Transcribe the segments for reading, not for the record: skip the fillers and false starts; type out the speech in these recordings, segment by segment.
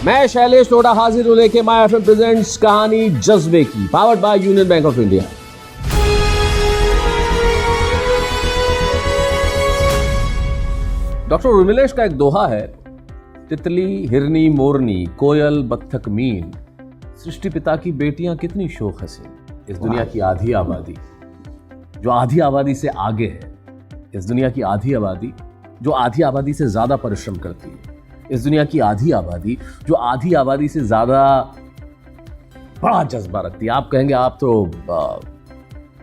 मैं शैलेश टोडा हाजिर हूं लेके माय एफएम प्रेजेंट्स कहानी जज्बे की, powered by union bank of India. Doctor Urmilesh का एक दोहा है, तितली हिरनी मोरनी कोयल बत्तख मीन, सृष्टि पिता की बेटियां कितनी शोक हसीन। इस दुनिया की आधी आबादी जो आधी आबादी से आगे है, इस दुनिया की आधी आबादी जो आधी आबादी से ज्यादा परिश्रम करती है, इस दुनिया की आधी आबादी जो आधी आबादी से ज्यादा बड़ा जज्बा रखती है। आप कहेंगे आप तो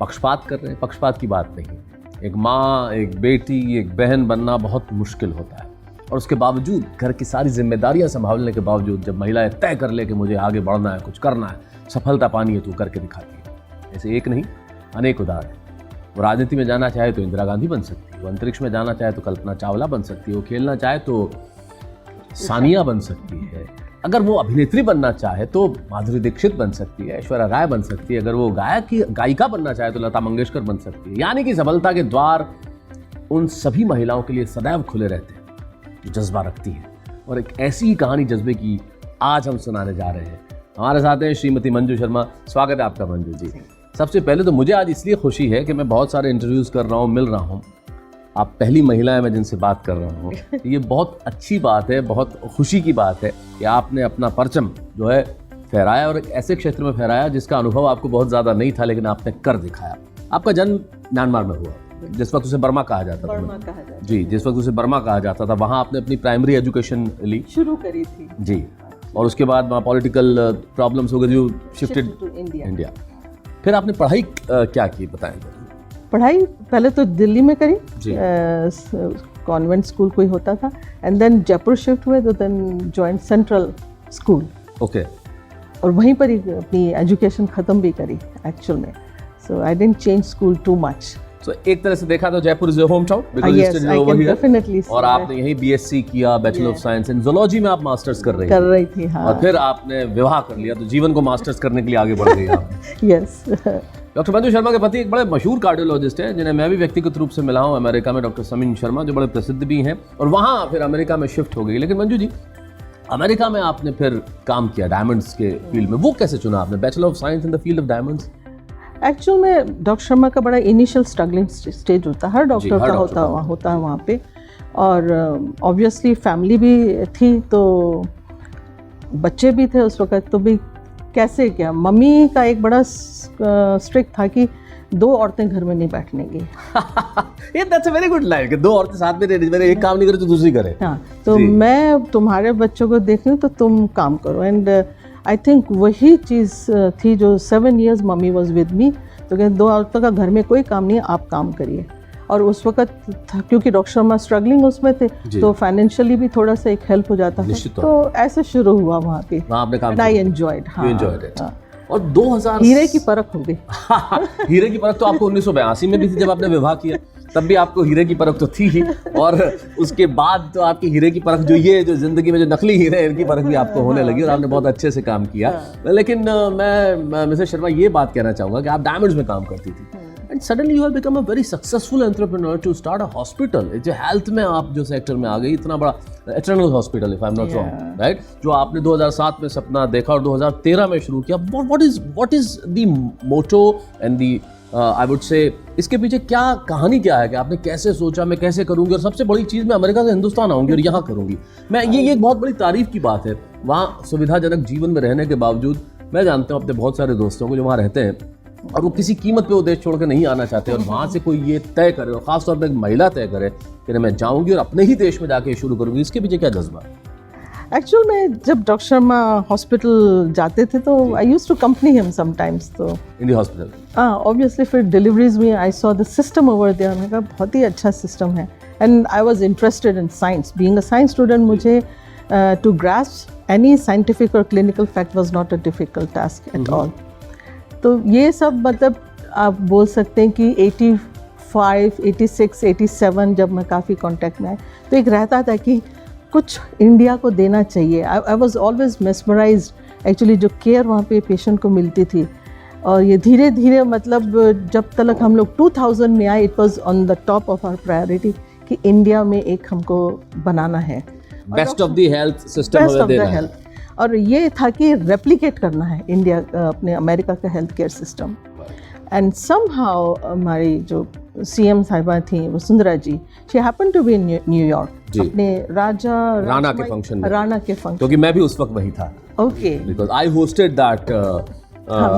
पक्षपात कर रहे हैं, पक्षपात की बात नहीं। एक माँ, एक बेटी, एक बहन बनना बहुत मुश्किल होता है, और उसके बावजूद घर की सारी जिम्मेदारियां संभालने के बावजूद जब महिलाएं तय कर ले कि मुझे आगे बढ़ना है, कुछ करना है, सफलता पानी है, तो करके दिखाती है। ऐसे एक नहीं अनेक उदाहरण। वो राजनीति में जाना चाहे तो इंदिरा गांधी बन सकती है, वो अंतरिक्ष में जाना चाहे तो कल्पना चावला बन सकती है, वो खेलना चाहे तो सानिया बन सकती है, अगर वो अभिनेत्री बनना चाहे तो माधुरी दीक्षित बन सकती है, ऐश्वर्या राय बन सकती है, अगर वो गायिका बनना चाहे तो लता मंगेशकर बन सकती है। यानी कि सफलता के द्वार उन सभी महिलाओं के लिए सदैव खुले रहते हैं जो जज्बा रखती हैं। और एक ऐसी ही कहानी जज्बे की आज हम सुनाने जा रहे हैं। हमारे साथ हैं श्रीमती मंजू शर्मा। स्वागत है आपका मंजू जी। सबसे पहले तो मुझे आज इसलिए खुशी है कि मैं बहुत सारे इंटरव्यूज़ कर रहा हूँ, मिल रहा हूँ, आप पहली महिला है मैं जिनसे बात कर रहा हूँ। ये बहुत अच्छी बात है, बहुत खुशी की बात है कि आपने अपना परचम जो है फहराया, और एक ऐसे क्षेत्र में फहराया जिसका अनुभव आपको बहुत ज़्यादा नहीं था, लेकिन आपने कर दिखाया। आपका जन्म म्यांमार में हुआ, जिस वक्त उसे बर्मा कहा जाता था। जी, जिस वक्त उसे बर्मा कहा जाता था, वहाँ आपने अपनी प्राइमरी एजुकेशन ली, शुरू करी थी जी, और उसके बाद वहाँ पॉलिटिकल प्रॉब्लम्स हो गए जो शिफ्टेड टू इंडिया। फिर आपने पढ़ाई क्या की, बताएं। पढ़ाई पहले तो दिल्ली में करी, कॉन्वेंट स्कूल कोई होता था, एंड देन जयपुर शिफ्ट हुए तो then joint central school. Okay. और वहीं पर ही अपनी एजुकेशन ख़त्म भी करी एक्चुअल में। So I didn't change school too much. So, एक तरह से देखा तो Jaipur is your home town, definitely. और आपने यहीं बीएससी किया, bachelor of science in zoology में आप मास्टर्स कर रही थी। हाँ। और फिर आपने विवाह कर लिया, तो जीवन को मास्टर्स करने के लिए आगे बढ़ गई आप। यस। डॉक्टर मंजू शर्मा के पति एक बड़े मशहूर कार्डियोलॉजिस्ट हैं, जिन्हें मैं भी व्यक्तिगत रूप से मिला हूँ अमेरिका में, डॉक्टर समीन शर्मा, जो बड़े प्रसिद्ध भी हैं, और वहाँ फिर अमेरिका में शिफ्ट हो गई। लेकिन मंजू जी, अमेरिका में आपने फिर काम किया डायमंड्स के फील्ड में, वो कैसे चुना आपने, bachelor of science in the field of diamonds? Actual में डॉक्टर शर्मा का बड़ा इनिशियल स्ट्रगलिंग स्टेज होता है, हर डॉक्टर का होता है वहाँ पे, और ऑब्वियसली फैमिली भी थी, तो बच्चे भी थे उस वक्त, तो भी कैसे क्या, मम्मी का एक बड़ा स्ट्रिक्ट था कि 2 औरतें घर में नहीं बैठने की। ये that's a very good line कि 2 औरतें साथ में रह, मैंने एक काम नहीं करे तो दूसरी करे। हाँ, तो मैं तुम्हारे बच्चों को देख रही हूँ तो तुम काम करो, एंड आई थिंक वही चीज़ थी जो 7 years mummy was with me. तो कहते 2 औरतों का घर में कोई काम नहीं है, आप काम करिए। और उस वक्त क्योंकि डॉक्टर शर्मा स्ट्रगलिंग उसमें थे, तो फाइनेंशियली भी थोड़ा सा एक हेल्प हो जाता है, तो ऐसे शुरू हुआ वहाँ पे। आपने काम, आई एंजॉयड। हाँ। और 2000 हीरे की परख हो गई। हीरे की परख तो आपको 1982 में भी थी जब आपने विवाह किया, तब भी आपको हीरे की परख तो थी ही, और उसके बाद तो आपकी हीरे की परख जो जिंदगी में जो नकली हीरे हैं, इनकी परख भी आपको होने लगी, और आपने बहुत अच्छे से काम किया। लेकिन मैं मिसेस शर्मा ये बात कहना चाहूँगा कि आप डायमंड्स में काम करती थी, and suddenly you have become a very successful entrepreneur to start a hospital. जो हेल्थ में आप जो सेक्टर में आ गई, इतना बड़ा eternal hospital, if I am not wrong, right, जो आपने 2007 में सपना देखा और 2013 में शुरू किया। What is the motto and the I would say, इसके पीछे क्या कहानी क्या है कि आपने कैसे सोचा मैं कैसे करूंगी, और सबसे बड़ी चीज़ मैं अमेरिका से हिंदुस्तान आऊंगी और यहाँ करूंगी। मैं ये एक बहुत बड़ी तारीफ की बात है। वहाँ सुविधाजनक जीवन में रहने के बावजूद मैं जानता हूँ अपने बहुत सारे दोस्तों को जो वहाँ रहते हैं, और वो किसी कीमत पे वो देश छोड़ के नहीं आना चाहते, और वहाँ से कोई ये तय करे, और ख़ासतौर पर एक महिला तय करे कि मैं जाऊँगी और अपने ही देश में जाके शुरू करूँगी, इसके पीछे क्या जज्बा? एक्चुअल में जब डॉक्टर शर्मा हॉस्पिटल जाते थे तो I used to company him sometimes, तो इन द हॉस्पिटल। हाँ, ऑब्वियसली फिर डिलीवरीज में I saw the system over there, मैंने कहा बहुत ही अच्छा सिस्टम है, and I was interested in science. Being a science student, मुझे टू ग्रास्प एनी साइंटिफिक और clinical fact was not a difficult task at all. तो ये सब मतलब आप बोल सकते हैं कि 85, 86, 87 जब मैं काफ़ी कांटेक्ट में आए, तो एक रहता था कि कुछ इंडिया को देना चाहिए। I was always mesmerised actually, जो केयर वहाँ पे पेशेंट को मिलती थी। और ये धीरे धीरे मतलब जब तक हम लोग 2000 में आए, it was on the top of our priority कि इंडिया में एक हमको बनाना है, best of the health system, और ये था कि रेप्लिकेट करना है इंडिया अपने अमेरिका का health care system. And somehow हमारी जो सीएम साहिबा थी Vasundhara ji, she happen to be in New York अपने राणा के फंक्शन में, राणा के फंक्शन, क्योंकि मैं भी उस वक्त वही था। Okay, because I hosted that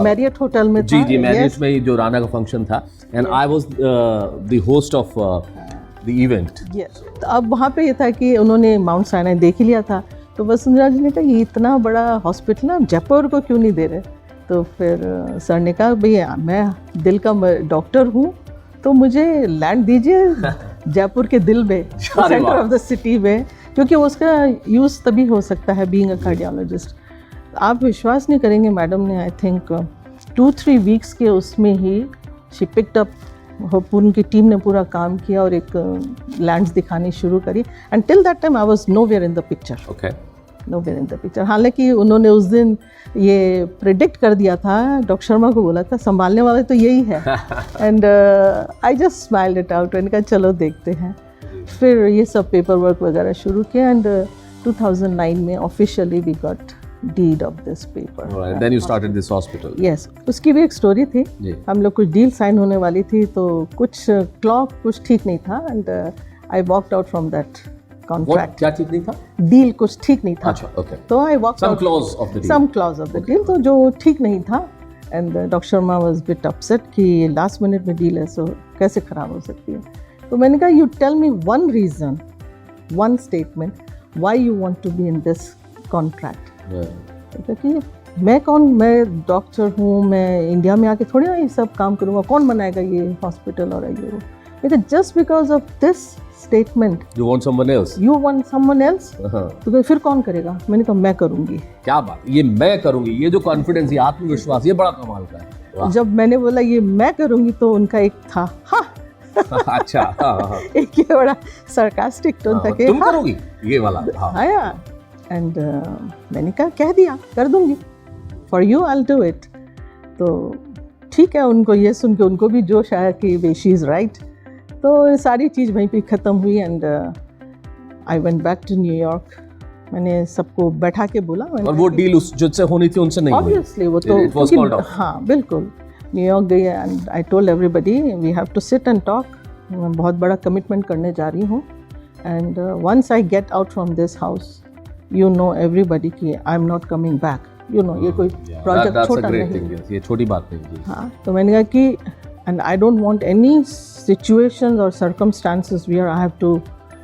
Marriott hotel में जी था। जी, मैरियट में ही जो राणा का फंक्शन था, and I was the host of the event. तो अब वहाँ पे ये था कि उन्होंने माउंट साइनाई देख ही लिया था, तो वसुंधरा जी ने कहा ये इतना बड़ा हॉस्पिटल आप जयपुर को क्यों नहीं दे रहे। तो फिर सर ने कहा भैया मैं दिल का डॉक्टर हूँ, तो मुझे लैंड दीजिए जयपुर के दिल में, सेंटर ऑफ द सिटी में, क्योंकि उसका यूज़ तभी हो सकता है बीइंग अ कार्डियोलॉजिस्ट। आप विश्वास नहीं करेंगे, मैडम ने आई थिंक 2-3 वीक्स के उसमें ही शी पिक्ड अप, उनकी टीम ने पूरा काम किया और एक लैंड्स दिखानी शुरू करी। And till that time I was nowhere in the picture, nowhere in the picture. हालांकि उन्होंने उस दिन ये प्रिडिक्ट कर दिया था, डॉक्टर शर्मा को बोला था संभालने वाले तो यही है। And I just smiled it out, मैंने कहा चलो देखते हैं। फिर ये सब पेपर वर्क वगैरह शुरू किया एंड 2009 में officially we got deed of this paper. Right. Then you started this hospital. Yes. उसकी भी एक स्टोरी थी। हम लोग कुछ डील साइन होने वाली थी, तो कुछ क्लॉक कुछ ठीक नहीं था and I walked out from that contract. क्या ठीक नहीं था? डील कुछ ठीक नहीं था। अच्छा, okay. तो I walked Some out, clause of the deal. Some clause of the deal, तो जो ठीक नहीं था। And doctor Sharma was bit upset कि लास्ट मिनट में डील है, सो कैसे खराब हो सकती है। तो मैंने कहा you tell me one reason, one statement why you want to be in this contract. क्योंकि मैं कौन, मैं डॉक्टर हूँ, मैं इंडिया में आके थोड़ी ना ये सब काम करूँगा, कौन बनाएगा ये हॉस्पिटल और ये वो। लेकिन just because of this statement you want someone else, you want someone else, तो फिर कौन करेगा। मैंने कहा मैं करूँगी। क्या बात, ये मैं करूँगी, ये जो कॉन्फिडेंस, ये आत्मविश्वास, ये बड़ा कमाल का है। जब मैंने बोला ये मैं करूँगी तो उनका एक था हाँ। अच्छा, हाँ। एक ये बड़ा सरकास्टिक टोन था कि तुम करोगी ये वाला। हाँ यार। एंड मैंने कहा कह दिया कर दूंगी, for you I will do it. तो ठीक है, उनको ये सुन के उनको भी जोश आया कि वे शी इज़ राइट। तो सारी चीज़ वहीं पे ख़त्म हुई and I went back to New York. मैंने सबको बैठा के बोला, और वो डील उस जिससे होनी थी उनसे नहीं हुई। ऑब्वियसली वो तो हाँ बिल्कुल। न्यूयॉर्क गई and I told everybody we have to sit and talk. मैं बहुत बड़ा कमिटमेंट करने जा रही हूँ and once I get out from this house you know everybody कि I'm not coming back, you know ये कोई प्रोजेक्ट छोटा नहीं है, ये छोटी बात नहीं है। हाँ, तो मैंने कहा कि and I don't want any situations or circumstances where I have to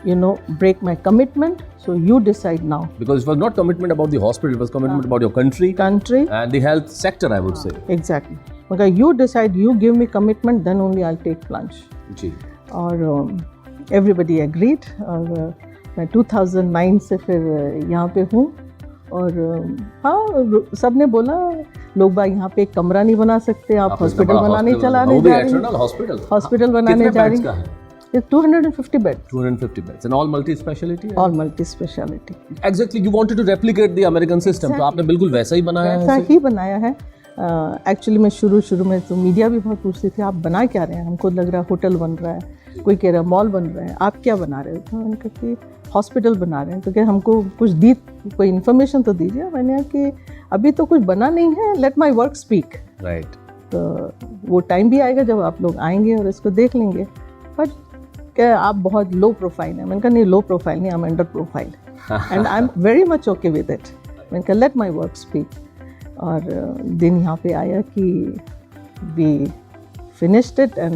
you know break my commitment, so you decide now. Because it was not commitment about the hospital, it was commitment about your country and the health sector, I would say. Exactly. Okay, you decide, you give me commitment, then only I'll take plunge. जी। और everybody agreed और मैं 2009 से फिर यहाँ पे हूँ। और हाँ, सब ने बोला लोग बाग यहाँ पे एक कमरा नहीं बना सकते, आप हॉस्पिटल बनाने चलाने जा रही हैं, हॉस्पिटल बनाने जा रही हैं। 250 bed, 250 beds and all multi-speciality, all multi-speciality. Exactly, you wanted to replicate the American system. तो आपने बिल्कुल वैसा ही बनाया है। वैसा ही बनाया है। एक्चुअली मैं शुरू में तो मीडिया भी बहुत पूछती थी आप बना क्या रहे हैं, हमको लग रहा है होटल बन रहा है, कोई कह रहा है मॉल बन रहा है, आप क्या बना रहे हो। तो मैंने कहा कि हॉस्पिटल बना रहे हैं। तो क्या हमको कुछ दी, कोई इन्फॉर्मेशन तो दीजिए। मैंने कहा कि अभी तो कुछ बना नहीं है, let my work speak. Right. तो वो टाइम भी आएगा जब आप लोग आएंगे और इसको देख लेंगे। बट क्या आप बहुत लो प्रोफाइल है। मैंने कहा नहीं, लो प्रोफाइल नहीं, I am under profile and I am very much okay with it. मैंने कहा लेट माई वर्क स्पीक। और दिन यहाँ पे आया कि वी फिनिश्ड इट एंड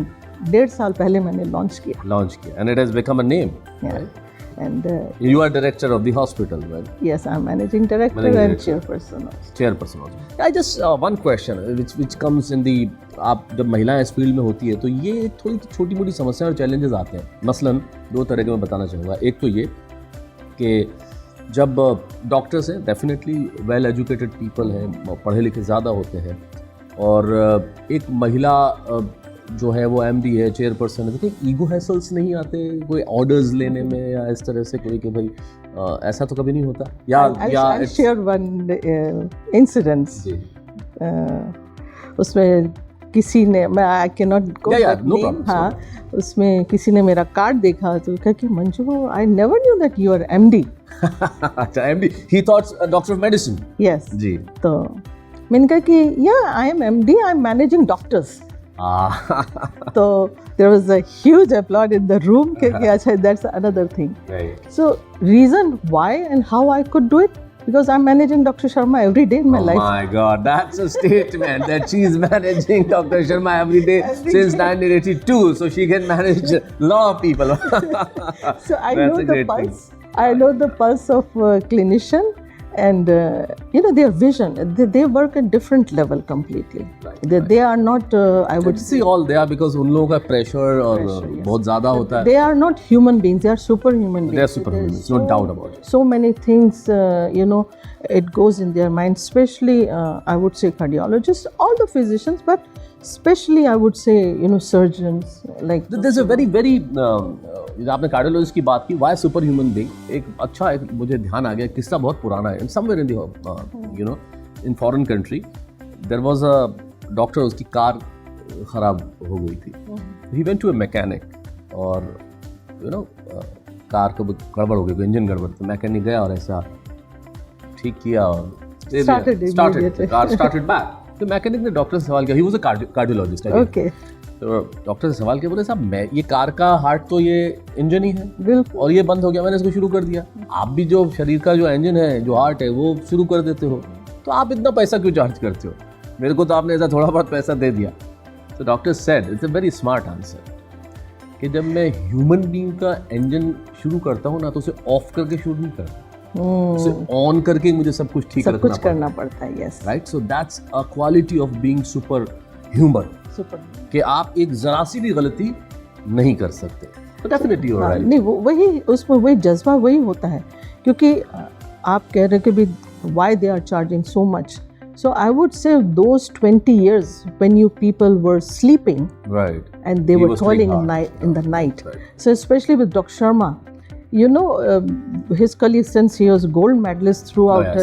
1.5 साल पहले मैंने लॉन्च किया and it has become a name. And you are director of the hospital, right? Yes, I'm managing director and chairperson also. Chairperson also. I just one question which comes in the, आप जब महिलाएं इस field में होती है तो ये थोड़ी छोटी मोटी समस्याएं और चैलेंजेस आते हैं। मसलन 2 तरह के मैं बताना चाहूँगा। एक तो ये कि जब डॉक्टर्स हैं, डेफिनेटली वेल एजुकेटेड पीपल हैं, पढ़े लिखे ज़्यादा होते हैं, और एक महिला जो है वो एमडी है, चेयरपर्सन है, तो कोई ईगो हैसल्स नहीं आते कोई ऑर्डर्स लेने में या इस तरह से कोई कि भाई ऐसा तो कभी नहीं होता? या शेयर वन इंसिडेंट्स। उसमें किसी ने, मैं I can not go, no problem, हाँ, उसमें किसी ने मेरा कार्ड देखा तो कहा कि Manju, I never knew that you are MD. अच्छा, MD, he thought doctor of medicine. Yes. जी. तो मैंने कहा कि yeah I am MD, I am managing doctors. तो there was a huge applaud in the room कि अच्छा, that's another thing. Right. So reason why and how I could do it, because I'm managing Dr. Sharma every day in my life. Oh my God, that's a statement that she's managing Dr. Sharma every day since 1982, so she can manage a lot of people. So I That's know a the great thing. pulse. I know the pulse of clinician, and you know, their vision. They work at different level completely. Right, They are not. I would see all there because उन लोगों का pressure और yes. बहुत ज़्यादा होता है. They are not human beings. They are superhuman beings. They are superhuman. There's no doubt about it. So many things, you know, it goes in their mind. Especially, I would say cardiologists, all the physicians, but especially I would say, you know, surgeons. Like There's a very आपने cardiologist की बात की, why superhuman being, एक अच्छा एक मुझे ध्यान आ गया, किस्सा बहुत पुराना है. Somewhere in the you know, in foreign country, there was a doctor, उसकी कार खराब हो गई थी. He went to a mechanic और you know कार का गड़बड़ हो गई, इंजन गड़बड़, तो मैकेनिक गया और ऐसा ठीक किया और कार started back. तो मैकेनिक ने डॉक्टर से सवाल किया, he was a cardiologist. Okay. तो डॉक्टर से सवाल किया, बोले साहब मैं ये कार का हार्ट तो ये इंजन ही है, बिल्कुल, और ये बंद हो गया, मैंने इसको शुरू कर दिया. आप भी जो शरीर का जो इंजन है, जो हार्ट है, वो शुरू कर देते हो, तो आप इतना पैसा क्यों चार्ज करते हो? मेरे को तो आपने ऐसा थोड़ा बहुत पैसा दे दिया. तो doctor said, it's a very smart answer, कि जब मैं ह्यूमन बीइंग का इंजन शुरू करता हूँ ना, तो उसे ऑफ करके शुरू नहीं करता, उसे ऑन करके मुझे सब कुछ ठीक सब कुछ करना पड़ता है. Yes, right. So that's a quality of being super human, कि आप एक जरा सी भी गलती नहीं कर सकते. तो डेफिनेटली यू आर राइट. नहीं, वो वही उसमें वही जज्बा वही होता है, क्योंकि आप कह रहे कि भी why they are charging so much. So I would say those 20 years when you people were sleeping, right, and they were toiling in the night. Right. So especially with Dr. Sharma, you know, his colleagues, since he was gold medalist throughout,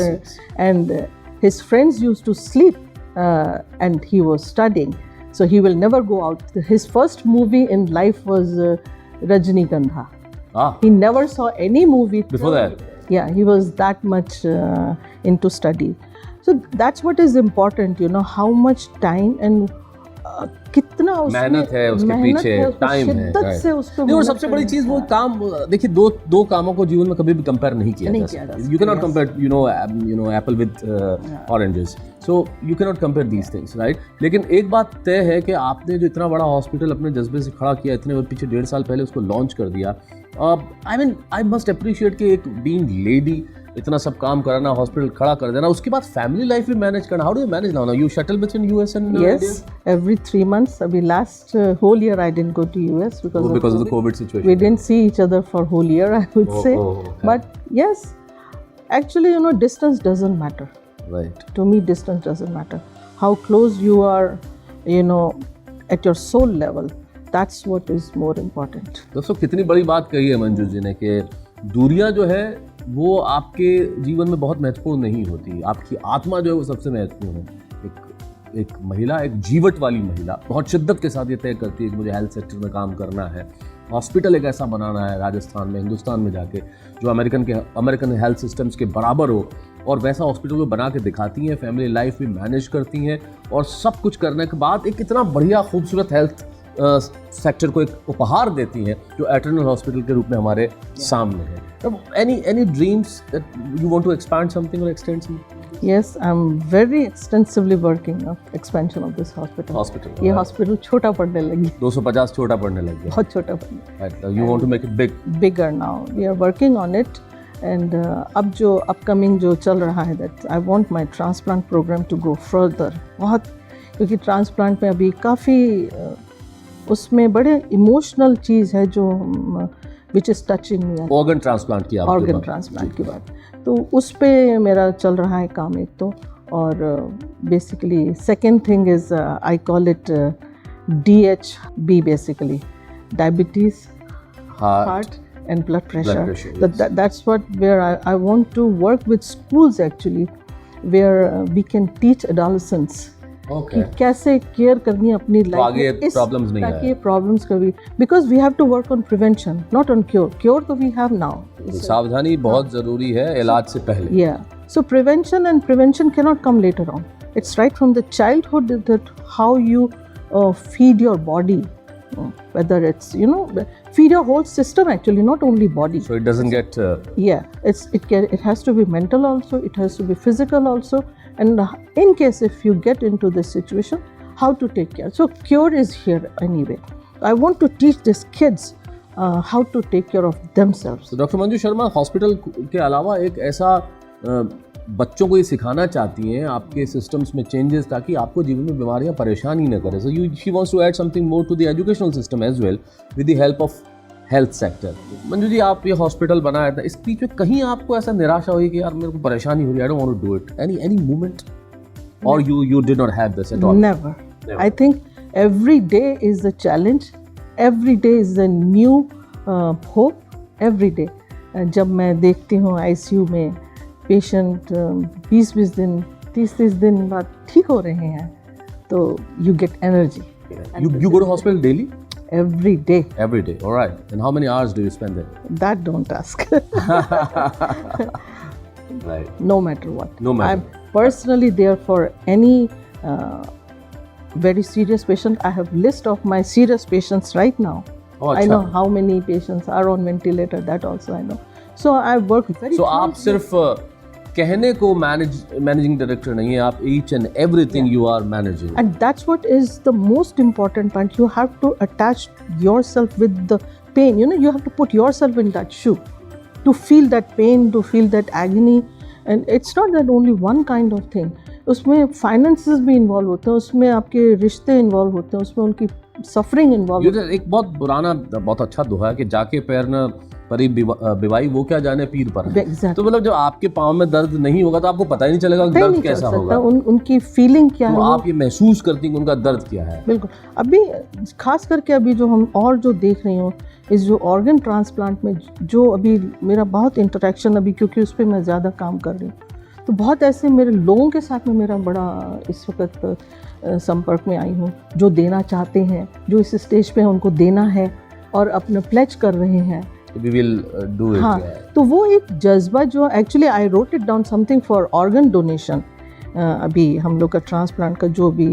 and his friends used to sleep, and he was studying. So he will never go out. His first movie in life was Rajnikandha. He never saw any movie before that. Yeah, he was that much into study. So that's what is important, you know, how much time and कितना मेहनत है उसके पीछे, time है. और सबसे बड़ी चीज वो काम, देखिए दो कामों को जीवन में कभी भी कंपेयर नहीं किया जा सकता. You can not compare you know Apple with oranges. So you can not compare these things, right. लेकिन एक बात तय है कि आपने जो इतना बड़ा हॉस्पिटल अपने जज्बे से खड़ा किया, इतने पीछे 1.5 साल पहले उसको लॉन्च कर दिया. I mean I must appreciate कि एक बीइंग लेडी इतना सब काम कराना, हॉस्पिटल खड़ा कर देना, उसके बाद फैमिली लाइफ भी मैनेज करना. How do you manage now? You shuttle between US and Yes, every 3 months. अभी last whole year I didn't go to US because of the COVID situation. We didn't see each other for whole year, I would say. But yes, actually, you know, distance doesn't matter. Right. To me, distance doesn't matter. How close you are, you know, at your soul level, that's what is more important. दोस्तों, कितनी बड़ी बात कही है मंजू जी ने कि दूरियां जो है वो आपके जीवन में बहुत महत्वपूर्ण नहीं होती. आपकी आत्मा जो है वो सबसे महत्वपूर्ण है. एक महिला, एक जीवट वाली महिला बहुत शिद्दत के साथ ये तय करती है कि मुझे हेल्थ सेक्टर में काम करना है, हॉस्पिटल एक ऐसा बनाना है राजस्थान में, हिंदुस्तान में जाके, जो अमेरिकन हेल्थ सिस्टम्स के बराबर हो, और वैसा हॉस्पिटल को बना के दिखाती हैं. फैमिली लाइफ भी मैनेज करती हैं, और सब कुछ करने के बाद एक इतना बढ़िया खूबसूरत हेल्थ सेक्टर को एक उपहार देती हैं जो एटर्नल हॉस्पिटल के रूप में हमारे सामने है. Any dreams that you want to expand something or extend something? Yes, I'm very extensively working on expansion of this hospital. ये हॉस्पिटल छोटा पड़ने लगी. 250 छोटा पड़ने लग गया. बहुत छोटा पड़ने. You want to make it big? Bigger now. We are working on it. And अब जो upcoming जो चल रहा है, that I want my transplant program to go further. बहुत, क्योंकि transplant में अभी काफ़ी उसमें बड़े इमोशनल चीज़ है जो which is touching me. Organ transplant की बात, तो उस पे मेरा चल रहा है काम एक तो. और basically second thing is I call it DHB, basically diabetes, heart and blood pressure. Yes. That's where I want to work with schools actually, where we can teach adolescents Okay. कि कैसे केयर करनी है अपनी तो life आगे problems नहीं ताकि आए। प्रॉब्लम्स कभी, because we have to work on prevention not on cure. Cure तो वी हैव नाउ। सावधानी बहुत जरूरी है इलाज से पहले। Yeah. So prevention cannot come later on. It's right from the childhood that how you feed your body, whether it's feed your whole system actually, not only body. So it doesn't get Yeah, it has to be mental also. It has to be physical also. And in case if you get into this situation, how to take care. So cure is here anyway. I want to teach these kids how to take care of themselves. तो doctor Manju Sharma hospital के अलावा एक ऐसा बच्चों को ये सिखाना चाहती हैं आपके सिस्टम्स में चेंजेस, ताकि आपको जीवन में बीमारियां परेशान ही न करें। So she wants to add something more to the educational system as well with the help of health sector. Manju ji, आप ये हॉस्पिटल बनाया था, इस बीच में कहीं आपको ऐसा निराशा हुई कि यार मेरे को परेशानी हो रही है, I don't want to do it, any moment, और you did not have this at all? Never. I think every day is a challenge. Every day is a new hope. Every day. जब मैं देखती हूँ ICU में patient 20-20 दिन 30-30 दिन बाद ठीक हो रहे हैं, तो you get energy. You go to hospital daily? Every day. Every day, all right. And how many hours do you spend there? That don't ask. Right. No matter what. No matter. I'm personally there for any very serious patient. I have list of my serious patients right now. Oh, I अच्छा। know how many patients are on ventilator. That also I know. So I work very. So आप सिर्फ कहने को managing director नहीं है, आप each and everything you are managing. And that's what is the most important point. You have to attach yourself with the pain. You have to put yourself in that shoe to feel that pain, to feel that agony. And it's not that only one kind of thing. उसमें finances भी involve होते हैं, उसमें आपके रिश्ते involve होते हैं, उसमें उनकी suffering involve होती है। एक बहुत पुराना बहुत अच्छा दोहा है कि जाके पैर न परी बिवाई वो क्या जाने पीर पर। Exactly. तो मतलब जब आपके पाँव में दर्द नहीं होगा तो आपको पता ही नहीं चलेगा कि दर्द कैसा होगा। उनकी फीलिंग क्या तो है, आप ये महसूस करती हैं कि उनका दर्द क्या है। बिल्कुल। अभी खास करके अभी जो हम और जो देख रही हूँ इस जो ऑर्गन ट्रांसप्लांट में, जो अभी मेरा बहुत इंटरेक्शन अभी, क्योंकि उस पर मैं ज़्यादा काम कर रही हूँ, तो बहुत ऐसे मेरे लोगों के साथ में मेरा बड़ा इस वक्त संपर्क में आई हूँ जो देना चाहते हैं, जो इस स्टेज पे उनको देना है और अपना प्लेज कर रहे हैं। We will do it. हाँ, तो वो एक जज्बा जो actually I wrote it down something for organ donation. अभी हम लोग का ट्रांसप्लांट का जो भी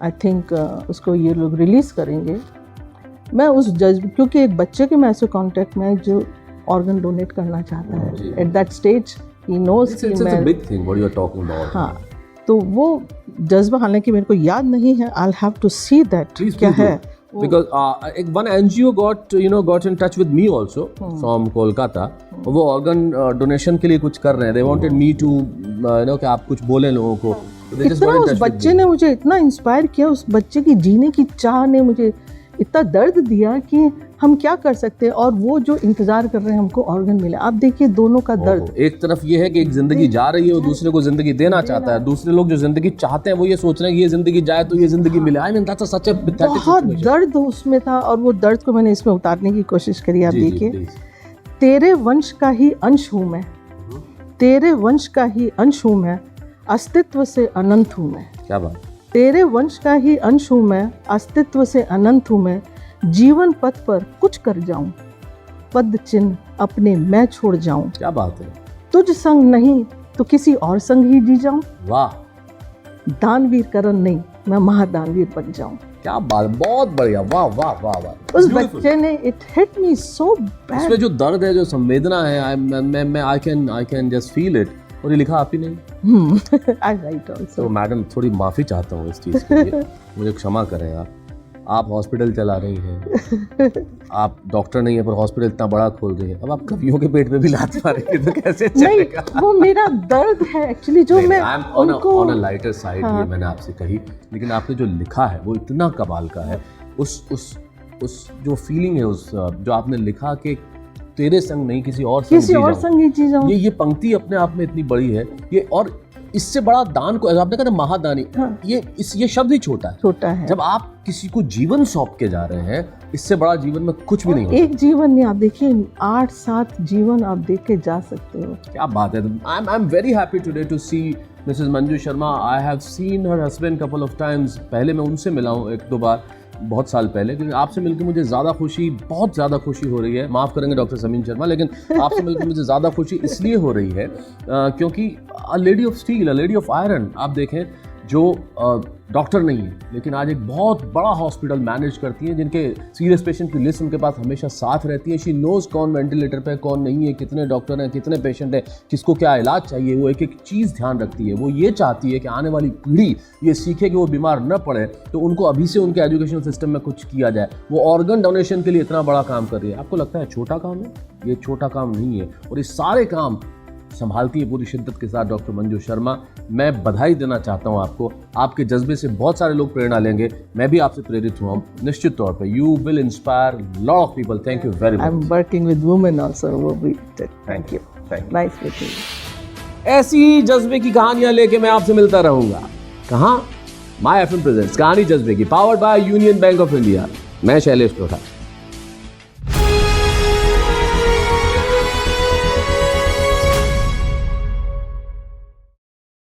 आई थिंक उसको ये लोग रिलीज़ करेंगे, मैं उस जज्बे, क्योंकि एक बच्चे के मैं ऐसे कॉन्टेक्ट में जो ऑर्गन डोनेट करना चाहता है at that stage, he knows कि मैं, It's a big thing what you are talking about. हाँ, तो वो जज्बा हालांकि मेरे को याद नहीं है, I have to see that क्या है। Because one NGO got in touch with me also from Kolkata. वो organ donation के लिए कुछ कर रहे हैं. They wanted me to कि आप कुछ बोले लोगों को. They just इतना got in उस touch with बच्चे me. ने मुझे इतना इंस्पायर किया, उस बच्चे की जीने की चाह ने मुझे इतना दर्द दिया कि हम क्या कर सकते हैं, और वो जो इंतजार कर रहे हैं हमको ऑर्गन मिले। आप देखिए दोनों का दर्द। एक तरफ ये है कि एक जिंदगी जा रही है, वो दूसरे को जिंदगी देना चाहता है, दूसरे लोग जो जिंदगी चाहते हैं वो ये सोच रहे हैं कि ये जिंदगी जाए तो ये जिंदगी मिले। I mean that's such a pathetic बहुत दर्द उसमें था, और वो दर्द को मैंने इसमें उतारने की कोशिश करी। आप देखिए, तेरे वंश का ही अंश हूँ मैं, तेरे वंश का ही अंश हूँ मैं, अस्तित्व से अनंत हूँ मैं। क्या बात। तेरे वंश का ही अंश हूँ मैं, अस्तित्व से अनंत हूँ मैं, जीवन पथ पर कुछ कर जाऊं, पद चिन्ह अपने मैं छोड़ जाऊं। क्या बात है। तुझ संग नहीं तो किसी और संग ही जी जाऊं। वाह। दानवीर करण नहीं, मैं महादानवीर बन जाऊं। क्या बात, बहुत बढ़िया। वाह वाह वाह वाह। उस बच्चे ने, it hit me so bad. इसमें जो दर्द है, जो संवेदना है, मैं I can just feel it. और ये लिखा आप ही नहीं? आई राइट आल्सो। तो मैडम थोड़ी माफ़ी चाहता हूँ इस चीज़ के लिए, मुझे क्षमा करें। आप हॉस्पिटल चला रही हैं, आप डॉक्टर नहीं है पर हॉस्पिटल इतना बड़ा खोल रही है, अब आप कवियों के पेट पे भी लात मारेंगे तो कैसे चलेगा? नहीं, वो मेरा दर्द है एक्चुअली, जो मैं उनको ऑन अ लाइटर साइड ये मैंने आपसे कही, लेकिन आपने जो लिखा है वो इतना कमाल का है। उस जो फीलिंग है, उस जो आपने लिखा कि तेरे संग नहीं किसी और संग ही जी जाऊं, ये पंक्ति अपने आप में इतनी बड़ी है। ये और इससे बड़ा दान को, आपने कहा महादानी, हाँ। ये शब्द ही छोटा है। जब आप किसी को जीवन सौंप के जा रहे हैं, इससे बड़ा जीवन में कुछ भी नहीं होता। एक जीवन नहीं, आप देखिए 8-7 जीवन आप देख के जा सकते हो। क्या बात है। I am very happy today to see Mrs Manju Sharma, I have seen her husband couple of times. पहले मैं उनसे मिला हूँ 1-2 बार, बहुत साल पहले, लेकिन आपसे मिलकर मुझे ज़्यादा खुशी, बहुत ज़्यादा खुशी हो रही है। माफ़ करेंगे डॉक्टर समीन शर्मा, लेकिन आपसे मिलकर मुझे ज़्यादा खुशी इसलिए हो रही है क्योंकि a lady of steel, a lady of iron, आप देखें, जो डॉक्टर नहीं है लेकिन आज एक बहुत बड़ा हॉस्पिटल मैनेज करती हैं, जिनके सीरियस पेशेंट की लिस्ट उनके पास हमेशा साथ रहती है। शी नोज़ कौन वेंटिलेटर पे, कौन नहीं है, कितने डॉक्टर हैं, कितने पेशेंट हैं, किसको क्या इलाज चाहिए, वो एक एक चीज़ ध्यान रखती है। वो ये चाहती है कि आने वाली पीढ़ी ये सीखे कि वो बीमार न पड़े, तो उनको अभी से उनके एजुकेशन सिस्टम में कुछ किया जाए। वो ऑर्गन डोनेशन के लिए इतना बड़ा काम कर रही है। आपको लगता है छोटा काम है? ये छोटा काम नहीं है, और ये सारे काम संभालती है पूरी शिद्दत के साथ डॉक्टर मंजू शर्मा। मैं बधाई देना चाहता हूं आपको। आपके जज्बे से बहुत सारे लोग प्रेरणा लेंगे, मैं भी आपसे प्रेरित हुआ हूं निश्चित तौर पे। You will inspire lot of people. Thank you very much. I am working with women also, वो भी थैंक यू, नाइस मीटिंग। ऐसी ही जज्बे की कहानियां लेके मैं आपसे मिलता रहूंगा। कहां? माय एफएम प्रेजेंट्स कहानी जज्बे की, powered by union bank of India. मैं शैलेश टोटा।